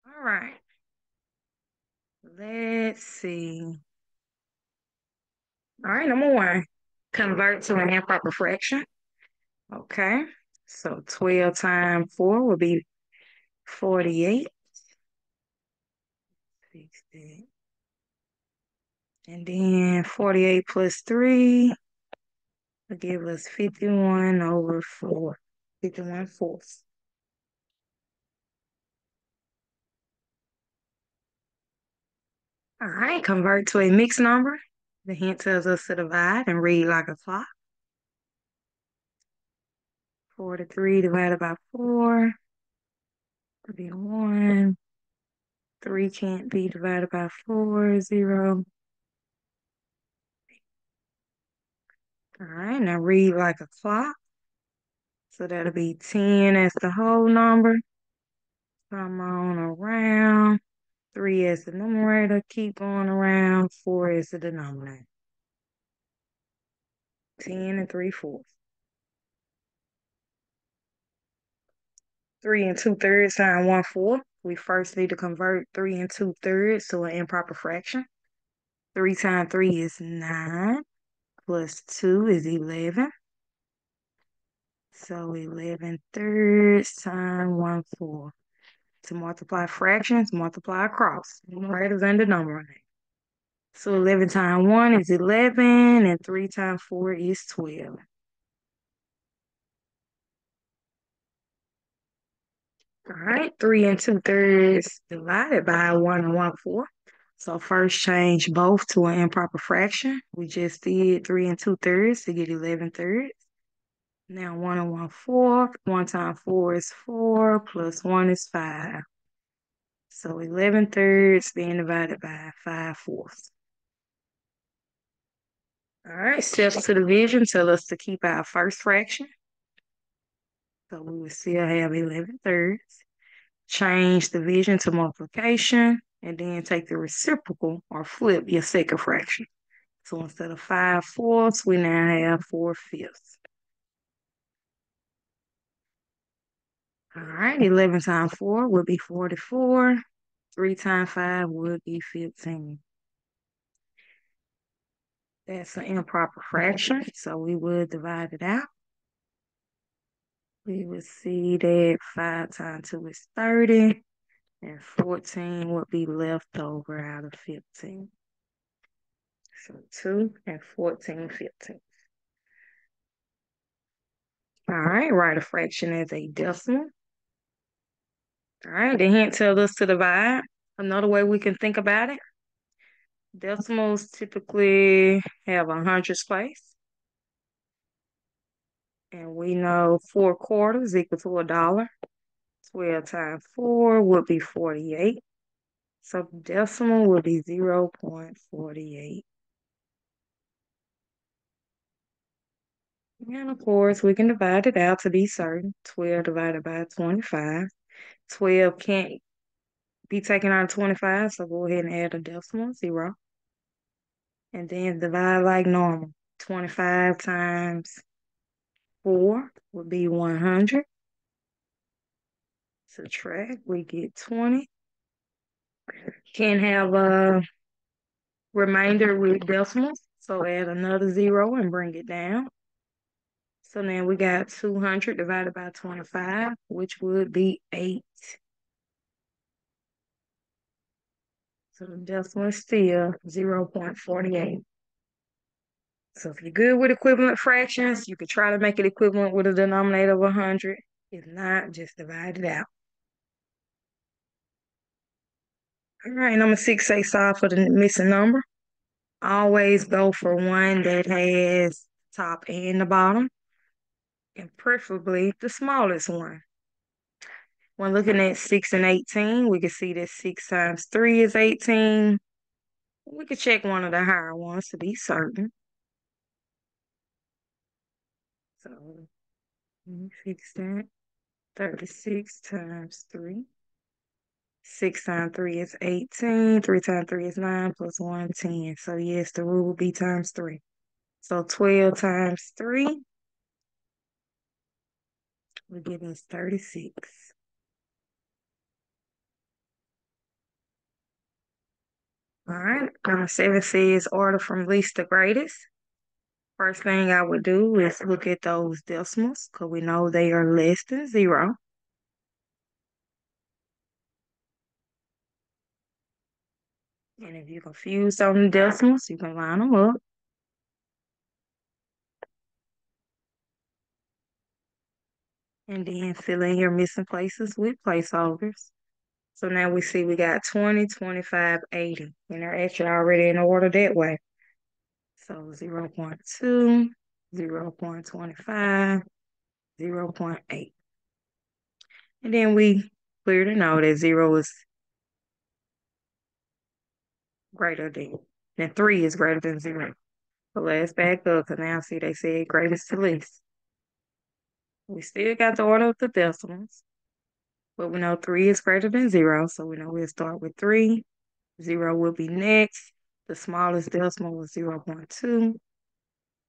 All right. Let's see. All right, number one. Convert to an improper fraction. Okay. So 12 times 4 will be 48. Fix that. And then 48 plus 3 will give us 51 over 4. 51 fourths. All right, convert to a mixed number. The hint tells us to divide and read like a clock. 43 divided by 4 would be 1. 3 can't be divided by 4, 0. All right, now read like a clock. So that'll be 10 as the whole number. Come on around. 3 as the numerator. Keep going around. 4 is the denominator. 10 and 3/4. 3 and 2/3 times 1/4. We first need to convert 3 and 2/3 to an improper fraction. 3 times 3 is 9. Plus 2 is 11. So 11 thirds times 1/4. To multiply fractions, multiply across. Numerators and denominator. So 11 times 1 is 11, and 3 times 4 is 12. All right, 3 and 2/3 divided by 1 and 1/4. So first change both to an improper fraction. We just did 3 and 2/3 to get 11 thirds. Now 1 and 1/4. 1 times 4 is 4, plus 1 is 5. So 11 thirds being divided by 5/4. All right, steps to division tell us to keep our first fraction. So we would still have 11 thirds. Change division to multiplication, and then take the reciprocal or flip your second fraction. So instead of 5/4, we now have 4/5. All right, 11 times 4 would be 44. 3 times 5 would be 15. That's an improper fraction, so we would divide it out. We would see that 5 times 2 is 30, and 14 would be left over out of 15. So 2 and 14/15. All right, write a fraction as a decimal. All right, the hint tells us to divide. Another way we can think about it, decimals typically have a hundreds place. And we know 4/4 equal to $1. 12 times 4 would be 48. So the decimal would be 0.48. And of course, we can divide it out to be certain. 12 divided by 25. 12 can't be taken out of 25, so go ahead and add a decimal, 0. And then divide like normal. 25 times 4 would be 100. Subtract, we get 20. Can have a remainder with decimals, so add another 0 and bring it down. So now we got 200 divided by 25, which would be 8. So the decimal is still 0.48. So if you're good with equivalent fractions, you could try to make it equivalent with a denominator of 100. If not, just divide it out. All right, number 6, say solve for the missing number. Always go for one that has top and the bottom, and preferably the smallest one. When looking at 6 and 18, we can see that 6 times 3 is 18. We could check one of the higher ones to be certain. So let me fix that. 36 times 3. 6 times 3 is 18. 3 times 3 is 9 plus 1, 10. So yes, the rule will be times 3. So 12 times 3 will give us 36. All right. Number seven says order from least to greatest. First thing I would do is look at those decimals because we know they are less than zero. And if you're confused on the decimals, you can line them up. And then fill in your missing places with placeholders. So now we see we got 20, 25, 80. And they're actually already in order that way. So 0 0.2, 0 0.25, 0 0.8. And then we clear to know that zero is greater than 3 is greater than zero. So let's back up because now see they said greatest to least. We still got the order of the decimals, but we know 3 is greater than zero. So we know we'll start with 3. 0 will be next. The smallest decimal was 0 0.2.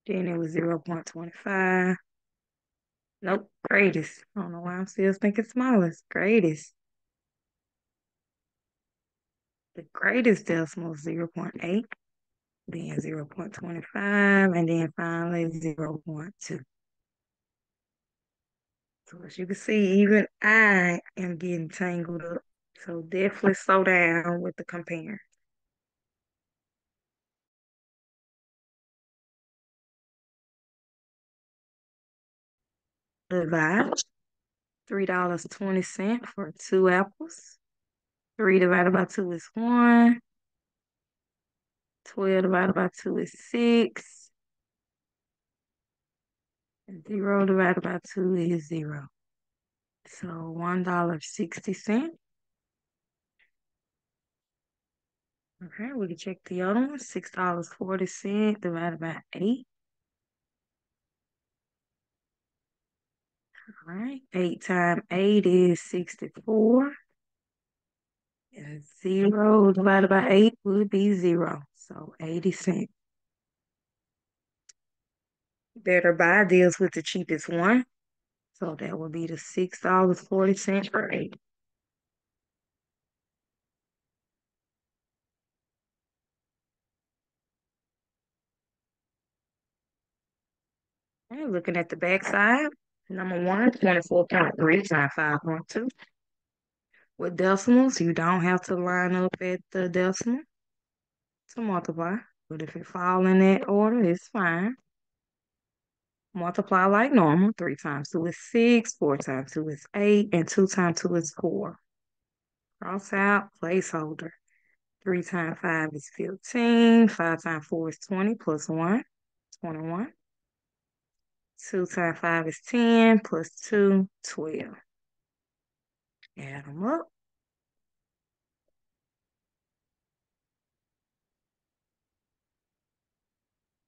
Then it was 0 0.25. Nope, greatest. I don't know why I'm still thinking smallest. Greatest. The greatest decimal is 0 0.8, then 0 0.25, and then finally 0 0.2. So as you can see, even I am getting tangled up. So definitely slow down with the compare. Divide $3.20 for 2 apples. 3 divided by 2 is 1. 12 divided by 2 is 6. And 0 divided by 2 is 0. So $1.60. Okay, we can check the other one. $6.40 divided by 8. All right, 8 times 8 is 64. And 0 divided by 8 would be 0. So 80 cents. Better buy deals with the cheapest one. So that would be the $6.40 for 8. And looking at the back side, number one, 24.3 times 5.2. With decimals, you don't have to line up at the decimal to multiply. But if it fall in that order, it's fine. Multiply like normal. 3 times 2 is 6, 4 times 2 is 8, and 2 times 2 is 4. Cross out, placeholder. 3 times 5 is 15. 5 times 4 is 20 plus 1, 21. 2 times 5 is 10 plus 2, 12. Add them up.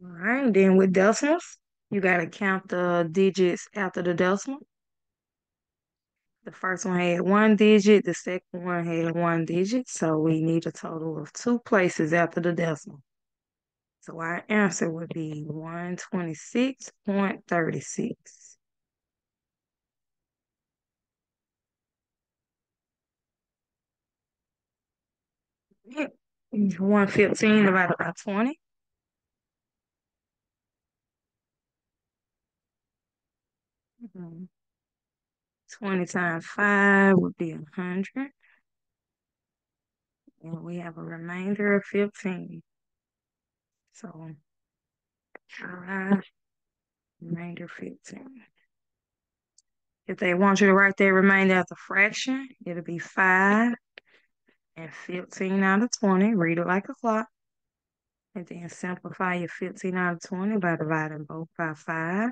All right, then with decimals, you got to count the digits after the decimal. The first one had 1 digit, the second one had 1 digit, so we need a total of 2 places after the decimal. So our answer would be 126.36. 115 divided by 20. 20 times 5 would be 100. And we have a remainder of 15. So, remainder 15. If they want you to write that remainder as a fraction, it'll be 5 and 15 out of 20. Read it like a clock. And then simplify your 15 out of 20 by dividing both by 5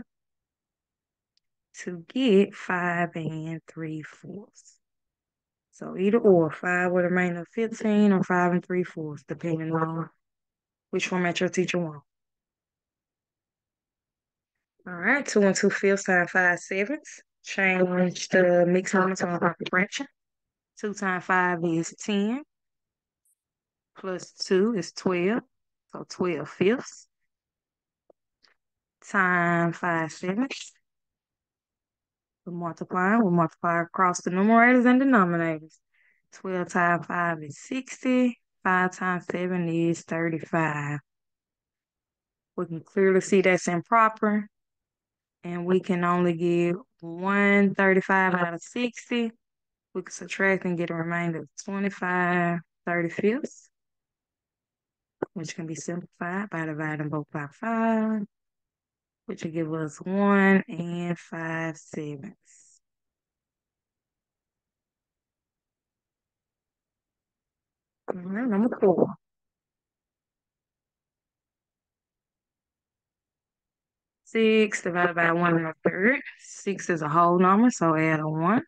to get 5 and 3/4. So either or, 5 with a remainder of 15 or 5 and 3/4, depending on which format your teacher wants. All right, 2 and 2/5 times 5/7. Change the mixed number to a proper fraction. 2 times 5 is 10. Plus 2 is 12. So 12/5 times 5/7. We'll multiply across the numerators and denominators. 12 times 5 is 60. 5 times 7 is 35. We can clearly see that's improper, and we can only get 135 out of 60. We can subtract and get a remainder of 25 35ths, which can be simplified by dividing both by 5, which will give us 1 and 5/7. All right, number 4. 6 divided by 1 1/3. 6 is a whole number, so add a 1.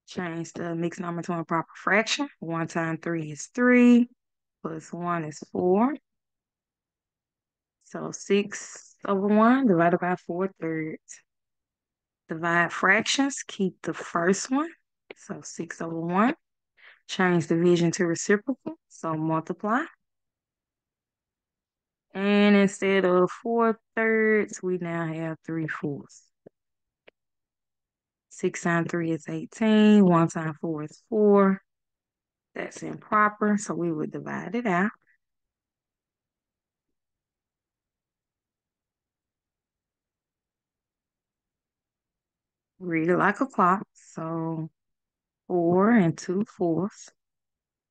Change the mixed number to a proper fraction. 1 times 3 is 3, plus 1 is 4. So 6/1 divided by 4/3. Divide fractions, keep the first one. So 6/1. Change division to reciprocal, so multiply. And instead of 4/3, we now have 3/4. 6 times 3 is 18. 1 times 4 is 4. That's improper, so we would divide it out. Read it like a clock. So 4 and 2/4.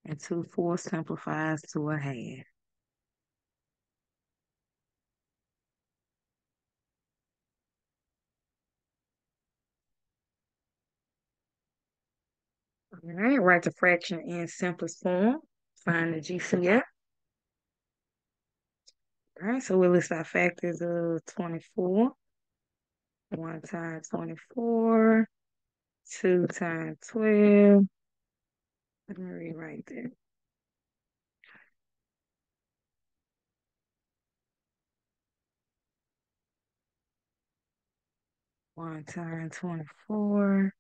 And 2/4 simplifies to a half. All right, write the fraction in simplest form. Find the GCF. All right, so we list our factors of 24. 1 times 24. 2 times 12. Let me rewrite that. 1 times 24.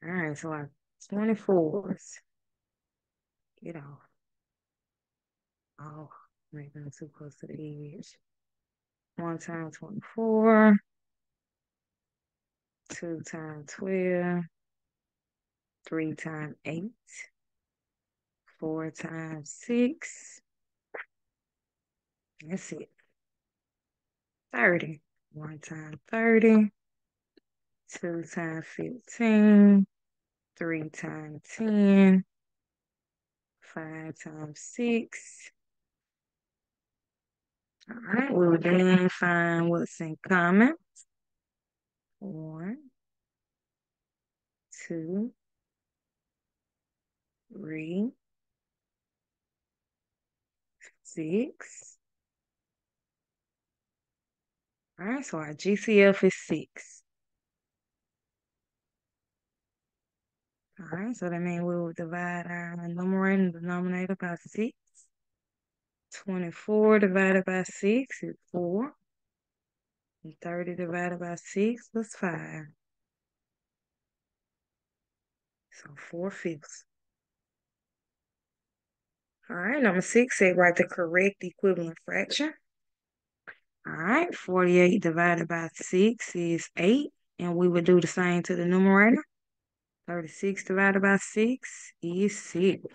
All right, so our 24s. Get off. Oh, maybe I'm too close to the edge. 1 times 24. 2 times 12. 3 times 8. 4 times 6. That's it. 30. 1 times 30. 2 times 15. 3 times 10. 5 times 6. All right, we will then find what's in common. 1, 2, 3, 6. All right, so our GCF is 6. All right, so that means we will divide our numerator and denominator by 6. 24 divided by 6 is 4. And 30 divided by 6 was 5. So 4/5. All right, number 6 said write the correct equivalent fraction. All right, 48 divided by 6 is 8. And we would do the same to the numerator. 36 divided by 6 is 6.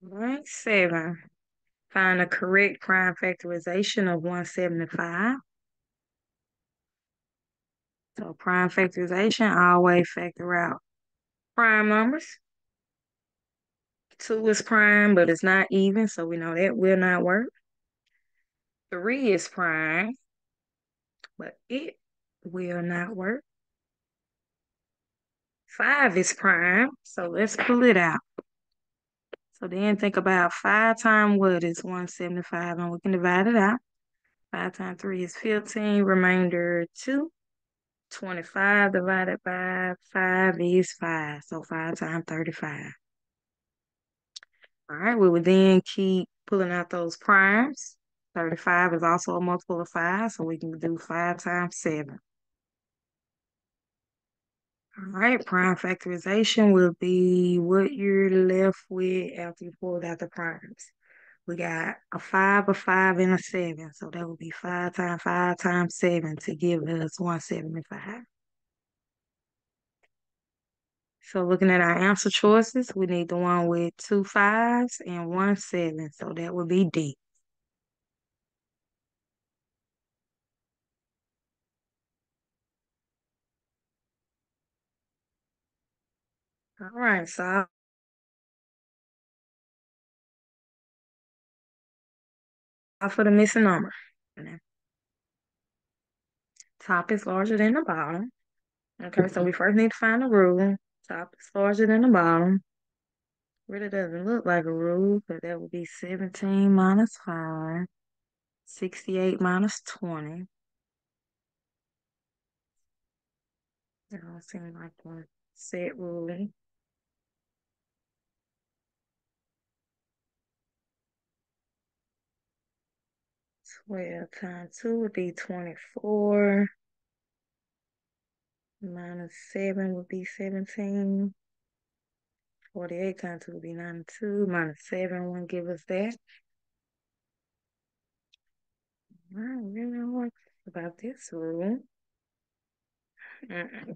All right, 7. Find the correct prime factorization of 175. So prime factorization, always factor out prime numbers. 2 is prime, but it's not even, so we know that will not work. 3 is prime, but it will not work. 5 is prime, so let's pull it out. So then think about 5 times what is 175, and we can divide it out. 5 times 3 is 15, remainder 2. 25 divided by 5 is 5. So 5 times 35. All right, we would then keep pulling out those primes. 35 is also a multiple of 5, so we can do 5 times 7. All right, prime factorization will be what you're left with after you pulled out the primes. We got a 5, and a 7, so that would be 5 times 7 to give us 175. So looking at our answer choices, we need the one with 2 5s and 1 7, so that would be D. All right, so for the missing number. Top is larger than the bottom. Okay, so we first need to find the rule. Top is larger than the bottom. Really doesn't look like a rule, but that would be 17 minus 5, 68 minus 20. It don't seem like a set rule. 12 times 2 would be 24. Minus 7 would be 17. 48 times 2 would be 92. Minus 7 wouldn't give us that. I don't really know what about this rule. Mm-mm.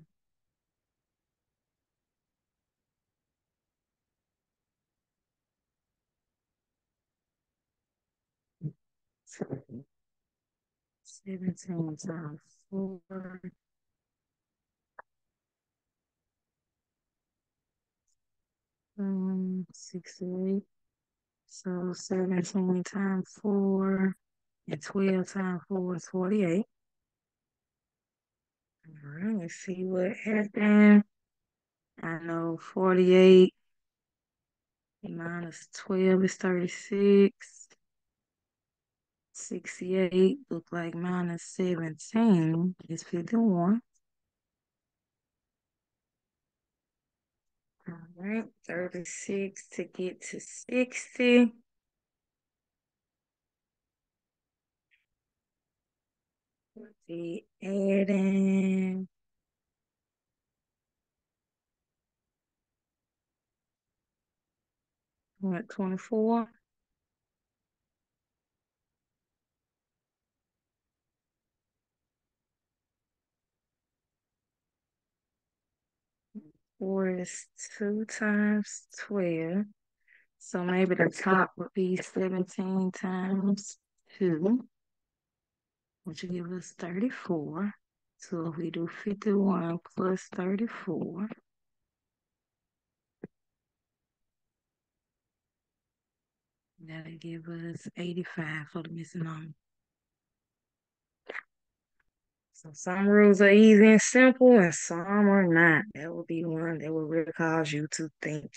17 times 4. 68. So 17 times 4 and 12 times 4 is 48. All right, let's see what happened. I know 48 minus 12 is 36. 68 look like minus 17 is 51. All right, 36 to get to 60. The adding 24. 4 is 2 times 12. So maybe the top would be 17 times 2, which will give us 34. So if we do 51 plus 34, that'll give us 85 for the missing number. So some rules are easy and simple, and some are not. That would be one that would really cause you to think.